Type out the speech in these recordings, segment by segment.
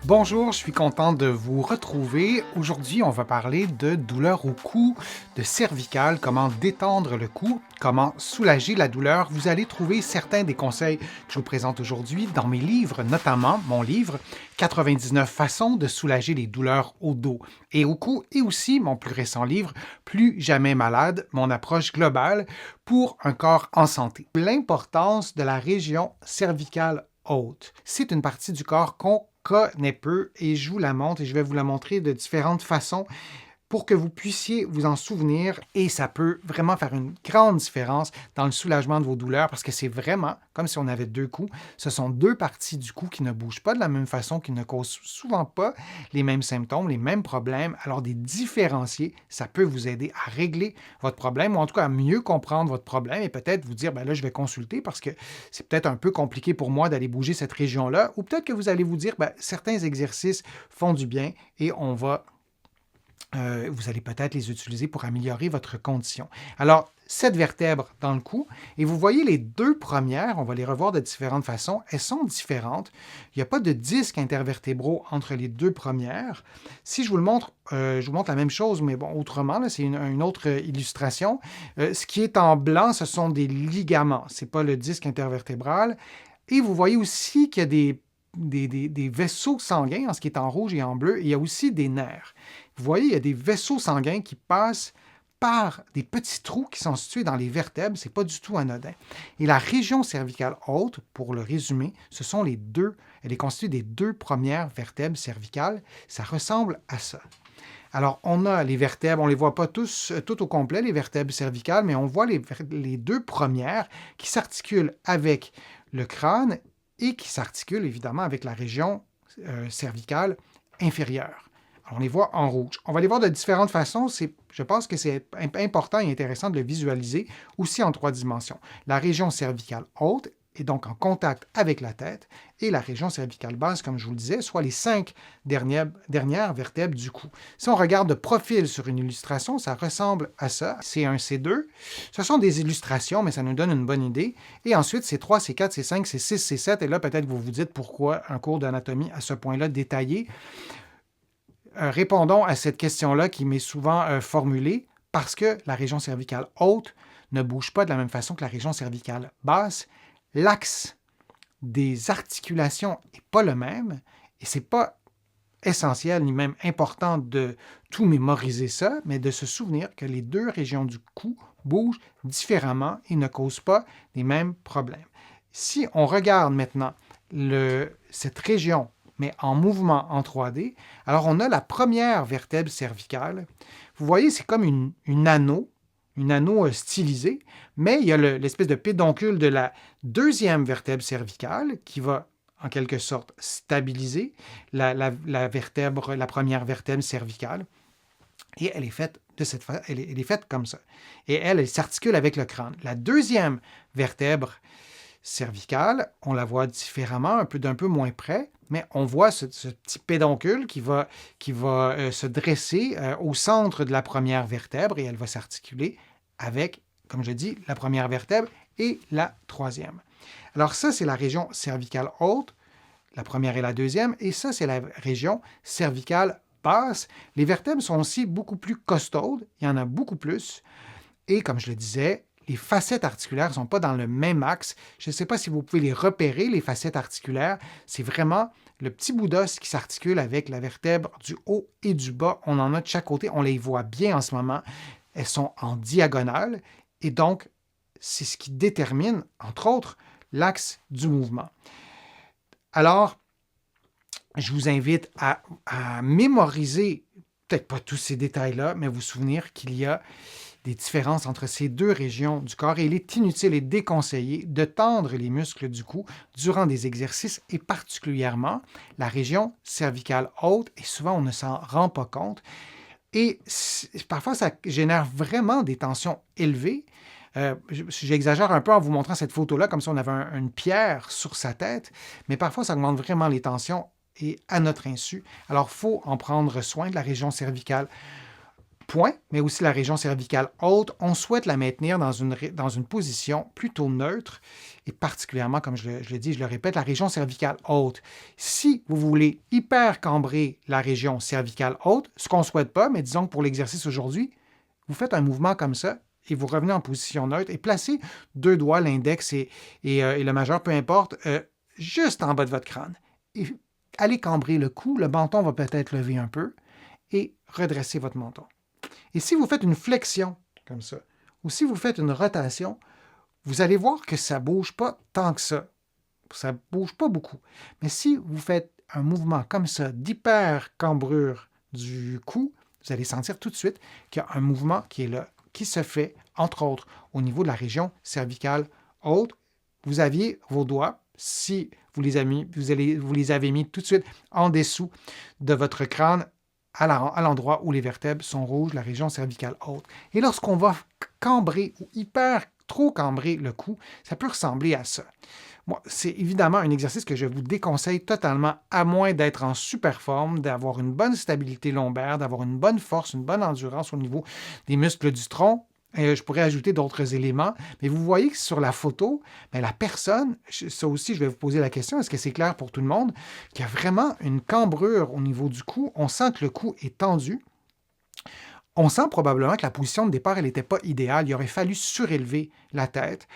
Bonjour, je suis content de vous retrouver. Aujourd'hui, on va parler de douleur au cou, de cervicale, comment détendre le cou, comment soulager la douleur. Vous allez trouver certains des conseils que je vous présente aujourd'hui dans mes livres, notamment mon livre 99 façons de soulager les douleurs au dos et au cou, et aussi mon plus récent livre Plus jamais malade, mon approche globale pour un corps en santé. L'importance de la région cervicale haute. C'est une partie du corps qu'on connaît peu et je vous la montre et je vais vous la montrer de différentes façons pour que vous puissiez vous en souvenir et ça peut vraiment faire une grande différence dans le soulagement de vos douleurs parce que c'est vraiment comme si on avait deux coups. Ce sont deux parties du cou qui ne bougent pas de la même façon, qui ne causent souvent pas les mêmes symptômes, les mêmes problèmes. Alors, des différencier, ça peut vous aider à régler votre problème ou en tout cas à mieux comprendre votre problème et peut-être vous dire, ben là, je vais consulter parce que c'est peut-être un peu compliqué pour moi d'aller bouger cette région-là ou peut-être que vous allez vous dire, ben, certains exercices font du bien et vous allez peut-être les utiliser pour améliorer votre condition. Alors, 7 vertèbres dans le cou, et vous voyez les deux premières, on va les revoir de différentes façons, elles sont différentes. Il n'y a pas de disques intervertébraux entre les deux premières. Si je vous le montre, je vous montre la même chose, mais bon, autrement, là, c'est une autre illustration. Ce qui est en blanc, ce sont des ligaments, ce n'est pas le disque intervertébral. Et vous voyez aussi qu'il y a des vaisseaux sanguins, en ce qui est en rouge et en bleu, et il y a aussi des nerfs. Vous voyez, il y a des vaisseaux sanguins qui passent par des petits trous qui sont situés dans les vertèbres, ce n'est pas du tout anodin. Et la région cervicale haute, pour le résumer, ce sont elle est constituée des deux premières vertèbres cervicales. Ça ressemble à ça. Alors, on a les vertèbres, on ne les voit pas tout au complet, les vertèbres cervicales, mais on voit les deux premières qui s'articulent avec le crâne et qui s'articulent évidemment avec la région cervicale inférieure. Alors, on les voit en rouge. On va les voir de différentes façons. Je pense que c'est important et intéressant de le visualiser aussi en 3 dimensions. La région cervicale haute est donc en contact avec la tête et la région cervicale basse, comme je vous le disais, soit les 5 dernières vertèbres du cou. Si on regarde de profil sur une illustration, ça ressemble à ça. C1, C2. Ce sont des illustrations, mais ça nous donne une bonne idée. Et ensuite, C3, C4, C5, C6, C7. Et là, peut-être vous vous dites pourquoi un cours d'anatomie à ce point-là détaillé. Répondons à cette question-là qui m'est souvent formulée parce que la région cervicale haute ne bouge pas de la même façon que la région cervicale basse. L'axe des articulations n'est pas le même et ce n'est pas essentiel ni même important de tout mémoriser ça, mais de se souvenir que les deux régions du cou bougent différemment et ne causent pas les mêmes problèmes. Si on regarde maintenant cette région mais en mouvement en 3D. Alors, on a la première vertèbre cervicale. Vous voyez, c'est comme une anneau stylisée, mais il y a l'espèce de pédoncule de la deuxième vertèbre cervicale qui va, en quelque sorte, stabiliser la première vertèbre cervicale. Et elle est faite elle est faite comme ça. Et elle s'articule avec le crâne. La deuxième vertèbre cervicale, on la voit différemment, d'un peu moins près, mais on voit ce petit pédoncule qui va se dresser au centre de la première vertèbre et elle va s'articuler avec, comme je dis, la première vertèbre et la troisième. Alors ça, c'est la région cervicale haute, la première et la deuxième, et ça, c'est la région cervicale basse. Les vertèbres sont aussi beaucoup plus costaudes, il y en a beaucoup plus, et comme je le disais, les facettes articulaires ne sont pas dans le même axe. Je ne sais pas si vous pouvez les repérer, les facettes articulaires. C'est vraiment le petit bout d'os qui s'articule avec la vertèbre du haut et du bas. On en a de chaque côté. On les voit bien en ce moment. Elles sont en diagonale. Et donc, c'est ce qui détermine, entre autres, l'axe du mouvement. Alors, je vous invite à mémoriser, peut-être pas tous ces détails-là, mais vous souvenir qu'il y a des différences entre ces deux régions du corps et il est inutile et déconseillé de tendre les muscles du cou durant des exercices et particulièrement la région cervicale haute et souvent on ne s'en rend pas compte et parfois ça génère vraiment des tensions élevées. J'exagère un peu en vous montrant cette photo-là comme si on avait une pierre sur sa tête, mais parfois ça augmente vraiment les tensions et à notre insu. Alors il faut en prendre soin de la région cervicale point, mais aussi la région cervicale haute, on souhaite la maintenir dans une position plutôt neutre et particulièrement, comme je le dis, je le répète, la région cervicale haute. Si vous voulez hyper cambrer la région cervicale haute, ce qu'on ne souhaite pas, mais disons que pour l'exercice aujourd'hui, vous faites un mouvement comme ça et vous revenez en position neutre et placez 2 doigts, l'index et le majeur, peu importe, juste en bas de votre crâne. Et allez cambrer le cou, le menton va peut-être lever un peu et redresser votre menton. Et si vous faites une flexion comme ça, ou si vous faites une rotation, vous allez voir que ça ne bouge pas tant que ça. Ça ne bouge pas beaucoup. Mais si vous faites un mouvement comme ça d'hyper-cambrure du cou, vous allez sentir tout de suite qu'il y a un mouvement qui est là, qui se fait, entre autres, au niveau de la région cervicale haute. Vous aviez vos doigts, si vous les avez mis tout de suite en dessous de votre crâne, à l'endroit où les vertèbres sont rouges, la région cervicale haute. Et lorsqu'on va cambrer ou trop cambrer le cou, ça peut ressembler à ça. Bon, c'est évidemment un exercice que je vous déconseille totalement, à moins d'être en super forme, d'avoir une bonne stabilité lombaire, d'avoir une bonne force, une bonne endurance au niveau des muscles du tronc. Je pourrais ajouter d'autres éléments, mais vous voyez que sur la photo, la personne, ça aussi, je vais vous poser la question, est-ce que c'est clair pour tout le monde, qu'il y a vraiment une cambrure au niveau du cou, on sent que le cou est tendu, on sent probablement que la position de départ, elle n'était pas idéale, il aurait fallu surélever la tête.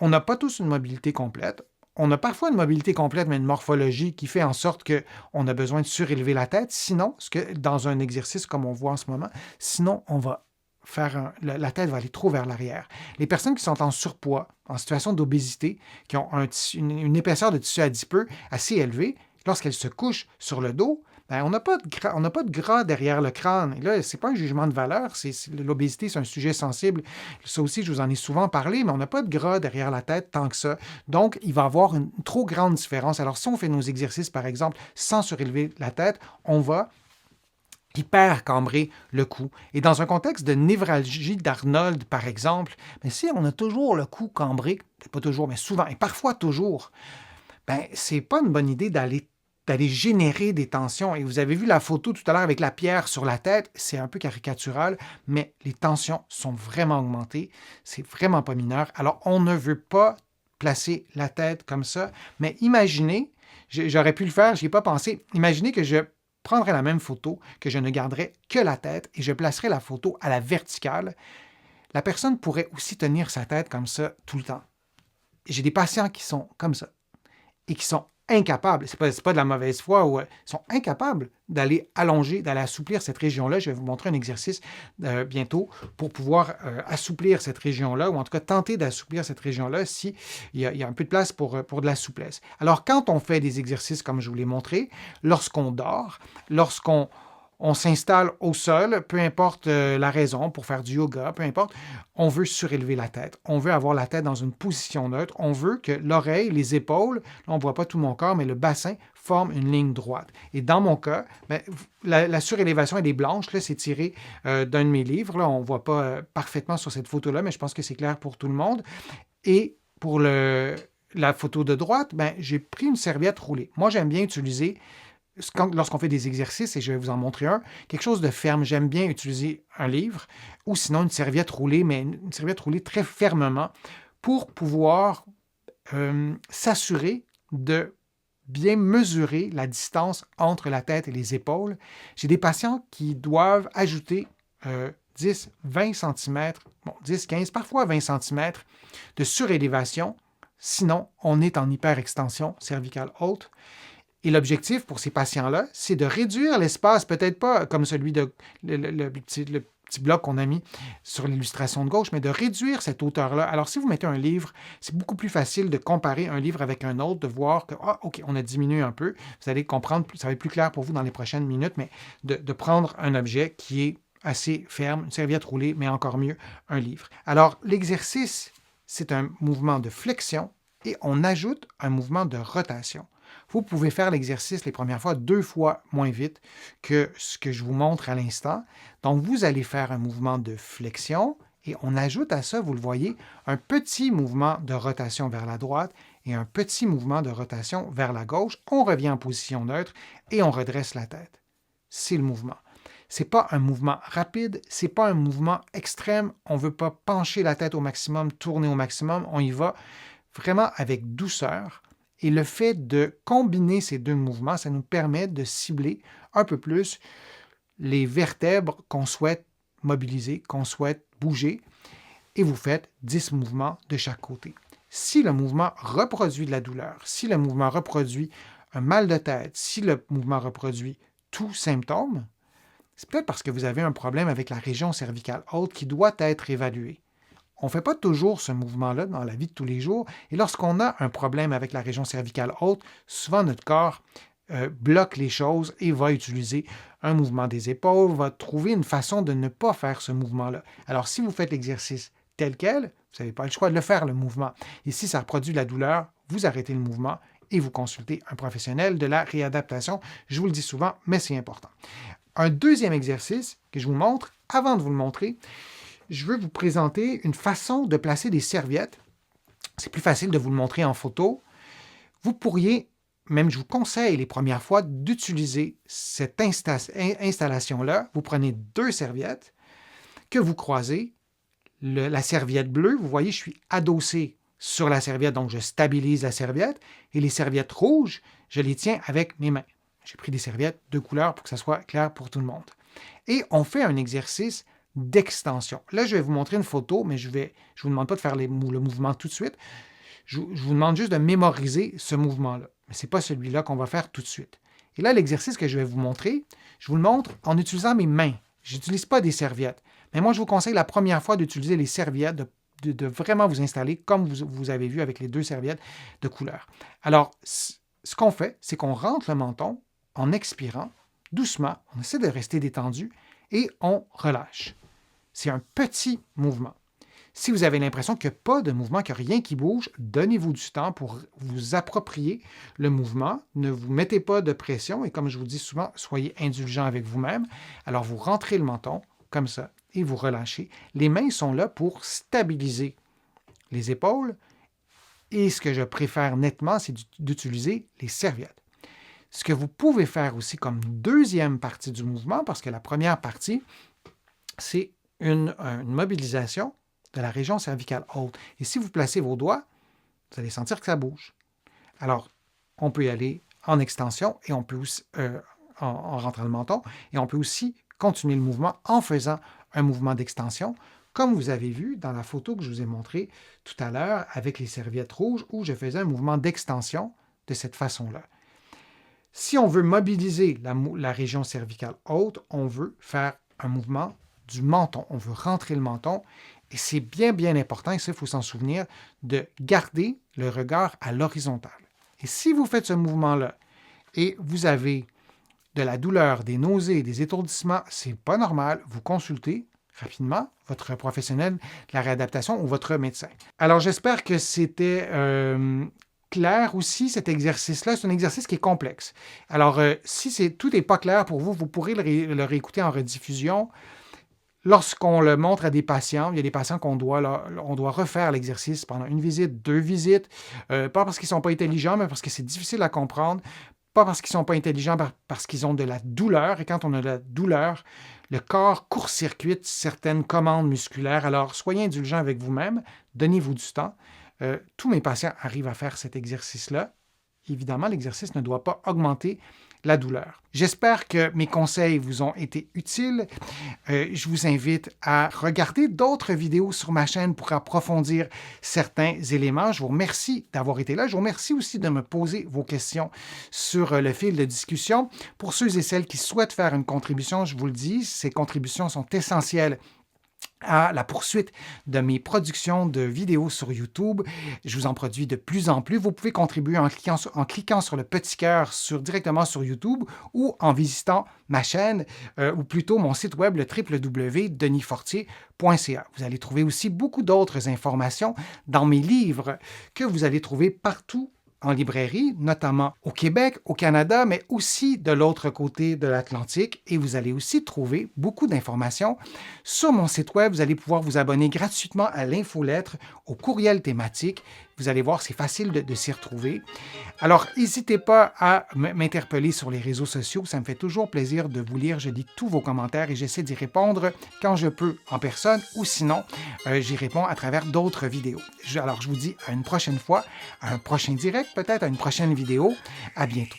On n'a pas tous une mobilité complète. On a parfois une mobilité complète, mais une morphologie qui fait en sorte qu'on a besoin de surélever la tête. Sinon, dans un exercice comme on voit en ce moment, sinon on va la tête va aller trop vers l'arrière. Les personnes qui sont en surpoids, en situation d'obésité, qui ont une épaisseur de tissu adipeux assez élevée, lorsqu'elles se couchent sur le dos, on n'a pas de gras derrière le crâne. Et là, ce n'est pas un jugement de valeur. L'obésité, c'est un sujet sensible. Ça aussi, je vous en ai souvent parlé, mais on n'a pas de gras derrière la tête tant que ça. Donc, il va y avoir une trop grande différence. Alors, si on fait nos exercices, par exemple, sans surélever la tête, on va hyper cambrer le cou. Et dans un contexte de névralgie d'Arnold, par exemple, si on a toujours le cou cambré, pas toujours, mais souvent, et parfois toujours, c'est pas une bonne idée d'aller générer des tensions. Et vous avez vu la photo tout à l'heure avec la pierre sur la tête, c'est un peu caricatural, mais les tensions sont vraiment augmentées, c'est vraiment pas mineur. Alors, on ne veut pas placer la tête comme ça, mais imaginez, j'aurais pu le faire, je n'y ai pas pensé, imaginez que je prendrais la même photo, que je ne garderais que la tête et je placerais la photo à la verticale. La personne pourrait aussi tenir sa tête comme ça tout le temps. J'ai des patients qui sont comme ça et qui sont incapables, c'est pas de la mauvaise foi, ils sont incapables d'aller allonger, d'aller assouplir cette région-là. Je vais vous montrer un exercice bientôt pour pouvoir assouplir cette région-là, ou en tout cas tenter d'assouplir cette région-là s'il y a un peu de place pour de la souplesse. Alors, quand on fait des exercices comme je vous l'ai montré, lorsqu'on dort, lorsqu'on s'installe au sol, peu importe la raison, pour faire du yoga, peu importe, on veut surélever la tête. On veut avoir la tête dans une position neutre. On veut que l'oreille, les épaules, là, on ne voit pas tout mon corps, mais le bassin forme une ligne droite. Et dans mon cas, la surélévation, elle est blanche. Là, c'est tiré d'un de mes livres. Là, on ne voit pas parfaitement sur cette photo-là, mais je pense que c'est clair pour tout le monde. Et pour la photo de droite, j'ai pris une serviette roulée. Moi, j'aime bien utiliser lorsqu'on fait des exercices, et je vais vous en montrer un, quelque chose de ferme. J'aime bien utiliser un livre ou sinon une serviette roulée, mais une serviette roulée très fermement pour pouvoir s'assurer de bien mesurer la distance entre la tête et les épaules. J'ai des patients qui doivent ajouter 10, 20 cm, 10, 15, parfois 20 cm de surélévation. Sinon, on est en hyperextension cervicale haute. Et l'objectif pour ces patients-là, c'est de réduire l'espace, peut-être pas comme celui de le petit bloc qu'on a mis sur l'illustration de gauche, mais de réduire cette hauteur-là. Alors, si vous mettez un livre, c'est beaucoup plus facile de comparer un livre avec un autre, de voir que, OK, on a diminué un peu. Vous allez comprendre, ça va être plus clair pour vous dans les prochaines minutes, mais de prendre un objet qui est assez ferme, une serviette roulée, mais encore mieux, un livre. Alors, l'exercice, c'est un mouvement de flexion et on ajoute un mouvement de rotation. Vous pouvez faire l'exercice les premières fois 2 fois moins vite que ce que je vous montre à l'instant. Donc, vous allez faire un mouvement de flexion et on ajoute à ça, vous le voyez, un petit mouvement de rotation vers la droite et un petit mouvement de rotation vers la gauche. On revient en position neutre et on redresse la tête. C'est le mouvement. Ce n'est pas un mouvement rapide, ce n'est pas un mouvement extrême. On ne veut pas pencher la tête au maximum, tourner au maximum. On y va vraiment avec douceur. Et le fait de combiner ces deux mouvements, ça nous permet de cibler un peu plus les vertèbres qu'on souhaite mobiliser, qu'on souhaite bouger. Et vous faites 10 mouvements de chaque côté. Si le mouvement reproduit de la douleur, si le mouvement reproduit un mal de tête, si le mouvement reproduit tout symptôme, c'est peut-être parce que vous avez un problème avec la région cervicale haute qui doit être évaluée. On ne fait pas toujours ce mouvement-là dans la vie de tous les jours. Et lorsqu'on a un problème avec la région cervicale haute, souvent notre corps bloque les choses et va utiliser un mouvement des épaules, va trouver une façon de ne pas faire ce mouvement-là. Alors, si vous faites l'exercice tel quel, vous n'avez pas le choix de le faire, le mouvement. Et si ça reproduit de la douleur, vous arrêtez le mouvement et vous consultez un professionnel de la réadaptation. Je vous le dis souvent, mais c'est important. Un deuxième exercice que je vous montre, avant de vous le montrer, je veux vous présenter une façon de placer des serviettes. C'est plus facile de vous le montrer en photo. Vous pourriez, même je vous conseille les premières fois, d'utiliser cette installation-là. Vous prenez 2 serviettes que vous croisez. La serviette bleue, vous voyez, je suis adossé sur la serviette, donc je stabilise la serviette. Et les serviettes rouges, je les tiens avec mes mains. J'ai pris des serviettes de couleur pour que ça soit clair pour tout le monde. Et on fait un exercice d'extension. Là, je vais vous montrer une photo, mais je ne vous demande pas de faire le mouvement tout de suite. Je vous demande juste de mémoriser ce mouvement-là. Mais ce n'est pas celui-là qu'on va faire tout de suite. Et là, l'exercice que je vais vous montrer, je vous le montre en utilisant mes mains. Je n'utilise pas des serviettes. Mais moi, je vous conseille la première fois d'utiliser les serviettes, de vraiment vous installer comme vous avez vu avec les 2 serviettes de couleur. Alors, ce qu'on fait, c'est qu'on rentre le menton en expirant doucement. On essaie de rester détendu et on relâche. C'est un petit mouvement. Si vous avez l'impression qu'il n'y a pas de mouvement, qu'il n'y a rien qui bouge, donnez-vous du temps pour vous approprier le mouvement. Ne vous mettez pas de pression et comme je vous dis souvent, soyez indulgent avec vous-même. Alors vous rentrez le menton comme ça et vous relâchez. Les mains sont là pour stabiliser les épaules et ce que je préfère nettement, c'est d'utiliser les serviettes. Ce que vous pouvez faire aussi comme deuxième partie du mouvement, parce que la première partie, c'est une mobilisation de la région cervicale haute. Et si vous placez vos doigts, vous allez sentir que ça bouge. Alors, on peut y aller en extension et on peut aussi, en rentrant le menton, et on peut aussi continuer le mouvement en faisant un mouvement d'extension, comme vous avez vu dans la photo que je vous ai montrée tout à l'heure avec les serviettes rouges, où je faisais un mouvement d'extension de cette façon-là. Si on veut mobiliser la région cervicale haute, on veut faire un mouvement du menton. On veut rentrer le menton et c'est bien, bien important, et ça, il faut s'en souvenir, de garder le regard à l'horizontale. Et si vous faites ce mouvement-là et vous avez de la douleur, des nausées, des étourdissements, c'est pas normal, vous consultez rapidement votre professionnel de la réadaptation ou votre médecin. Alors, j'espère que c'était clair aussi, cet exercice-là. C'est un exercice qui est complexe. Alors, si tout n'est pas clair pour vous, vous pourrez le réécouter en rediffusion. Lorsqu'on le montre à des patients, il y a des patients on doit refaire l'exercice pendant 1 visite, 2 visites, pas parce qu'ils ne sont pas intelligents, mais parce que c'est difficile à comprendre, pas parce qu'ils ne sont pas intelligents, parce qu'ils ont de la douleur, et quand on a de la douleur, le corps court-circuite certaines commandes musculaires. Alors, soyez indulgents avec vous-même, donnez-vous du temps. Tous mes patients arrivent à faire cet exercice-là. Évidemment, l'exercice ne doit pas augmenter la douleur. J'espère que mes conseils vous ont été utiles. Je vous invite à regarder d'autres vidéos sur ma chaîne pour approfondir certains éléments. Je vous remercie d'avoir été là. Je vous remercie aussi de me poser vos questions sur le fil de discussion. Pour ceux et celles qui souhaitent faire une contribution, je vous le dis, ces contributions sont essentielles à la poursuite de mes productions de vidéos sur YouTube. Je vous en produis de plus en plus. Vous pouvez contribuer en cliquant sur le petit cœur directement sur YouTube ou en visitant ma chaîne ou plutôt mon site web, le www.denisfortier.ca. Vous allez trouver aussi beaucoup d'autres informations dans mes livres que vous allez trouver partout en librairie, notamment au Québec, au Canada, mais aussi de l'autre côté de l'Atlantique. Et vous allez aussi trouver beaucoup d'informations sur mon site web. Vous allez pouvoir vous abonner gratuitement à l'infolettre, au courriel thématique. Vous allez voir, c'est facile de s'y retrouver. Alors, n'hésitez pas à m'interpeller sur les réseaux sociaux. Ça me fait toujours plaisir de vous lire. Je lis tous vos commentaires et j'essaie d'y répondre quand je peux en personne ou sinon, j'y réponds à travers d'autres vidéos. Alors, je vous dis à une prochaine fois, à un prochain direct, peut-être à une prochaine vidéo. À bientôt.